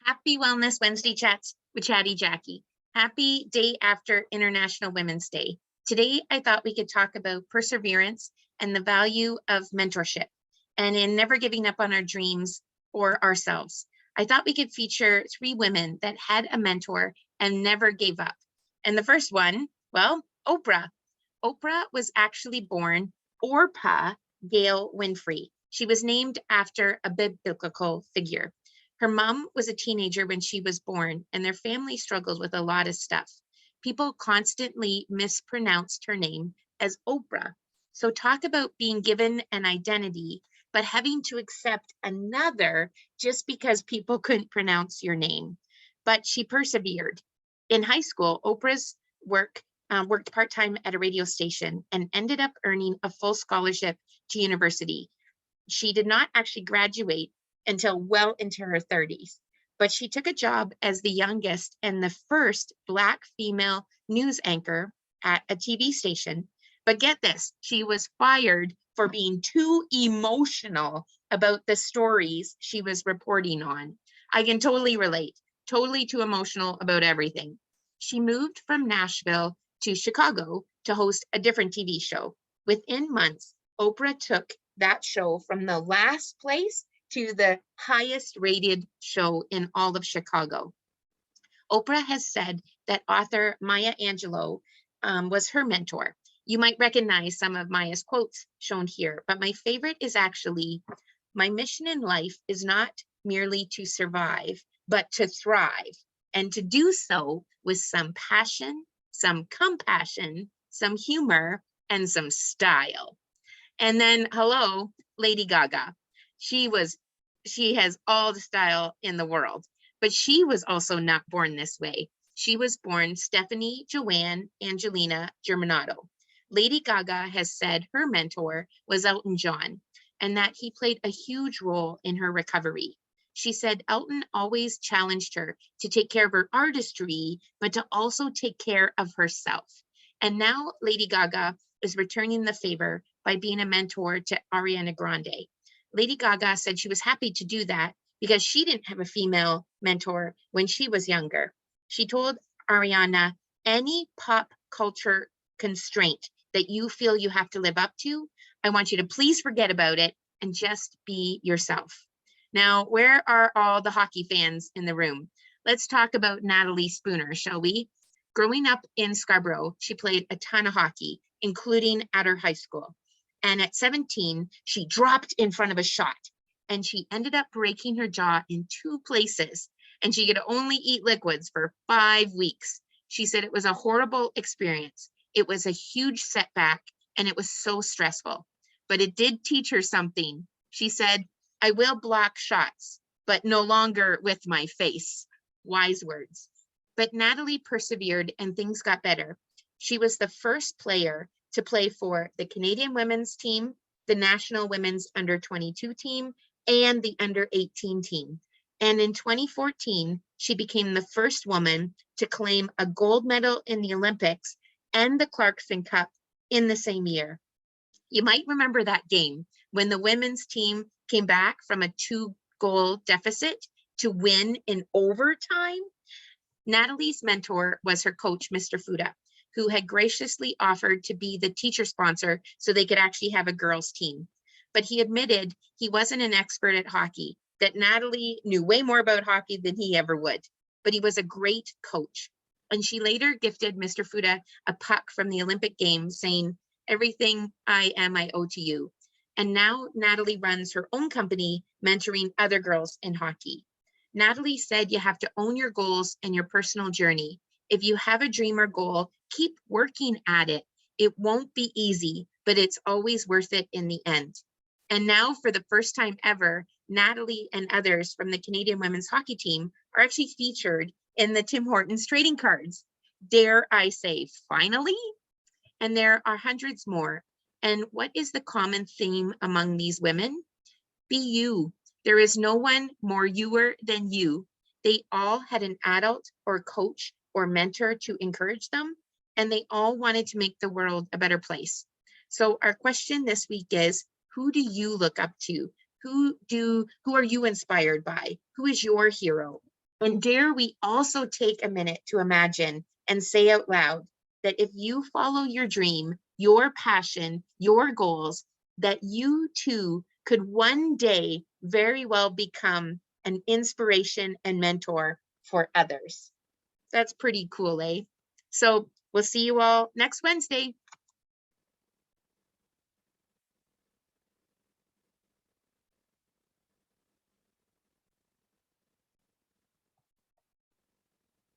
Happy Wellness Wednesday chats with Chatty Jackie. Happy day after International Women's Day. Today, I thought we could talk about perseverance and the value of mentorship and in never giving up on our dreams or ourselves. I thought we could feature 3 women that had a mentor and never gave up. And the first one, well, Oprah. Oprah was actually born Orpah Gail Winfrey. She was named after a biblical figure. Her mom was a teenager when she was born, and their family struggled with a lot of stuff. People constantly mispronounced her name as Oprah. So talk about being given an identity, but having to accept another just because people couldn't pronounce your name. But she persevered. In high school, Oprah's worked part-time at a radio station and ended up earning a full scholarship to university. She did not actually graduate until well into her 30s, but she took a job as the youngest and the first Black female news anchor at a TV station. But get this, she was fired for being too emotional about the stories she was reporting on. I can totally relate, totally too emotional about everything. She moved from Nashville to Chicago to host a different TV show. Within months, Oprah took that show from the last place to the highest rated show in all of Chicago. Oprah has said that author Maya Angelou was her mentor. You might recognize some of Maya's quotes shown here, but my favorite is actually, "My mission in life is not merely to survive, but to thrive, and to do so with some passion, some compassion, some humor, and some style." And then, hello, Lady Gaga. She has all the style in the world, but she was also not born this way. She was born Stephanie Joanne Angelina Germanato. Lady Gaga has said her mentor was Elton John and that he played a huge role in her recovery. She said Elton always challenged her to take care of her artistry, but to also take care of herself. And now Lady Gaga is returning the favor by being a mentor to Ariana Grande. Lady Gaga said she was happy to do that because she didn't have a female mentor when she was younger. She told Ariana, "Any pop culture constraint that you feel you have to live up to, I want you to please forget about it and just be yourself." Now, where are all the hockey fans in the room? Let's talk about Natalie Spooner, shall we? Growing up in Scarborough, she played a ton of hockey, including at her high school. And at 17, she dropped in front of a shot and she ended up breaking her jaw in 2 places. And she could only eat liquids for 5 weeks. She said it was a horrible experience. It was a huge setback and it was so stressful, but it did teach her something. She said, "I will block shots, but no longer with my face." Wise words. But Natalie persevered and things got better. She was the first player to play for the Canadian women's team, the National Women's Under-22 team, and the Under-18 team. And in 2014, she became the first woman to claim a gold medal in the Olympics and the Clarkson Cup in the same year. You might remember that game when the women's team came back from a 2-goal deficit to win in overtime. Natalie's mentor was her coach, Mr. Fuda, who had graciously offered to be the teacher sponsor so they could actually have a girls' team. But he admitted he wasn't an expert at hockey, that Natalie knew way more about hockey than he ever would, but he was a great coach. And she later gifted Mr. Fuda a puck from the Olympic Games saying, "Everything I am, I owe to you." And now Natalie runs her own company, mentoring other girls in hockey. Natalie said you have to own your goals and your personal journey. If you have a dream or goal, keep working at it. It won't be easy, but it's always worth it in the end. And now, for the first time ever, Natalie and others from the Canadian women's hockey team are actually featured in the Tim Hortons trading cards. Dare I say, finally? And there are hundreds more. And what is the common theme among these women? Be you. There is no one more youer than you. They all had an adult or coach or mentor to encourage them, and they all wanted to make the world a better place. So our question this week is, who do you look up to? Who are you inspired by? Who is your hero? And dare we also take a minute to imagine and say out loud that if you follow your dream, your passion, your goals, that you too could one day very well become an inspiration and mentor for others. That's pretty cool, eh? So we'll see you all next Wednesday.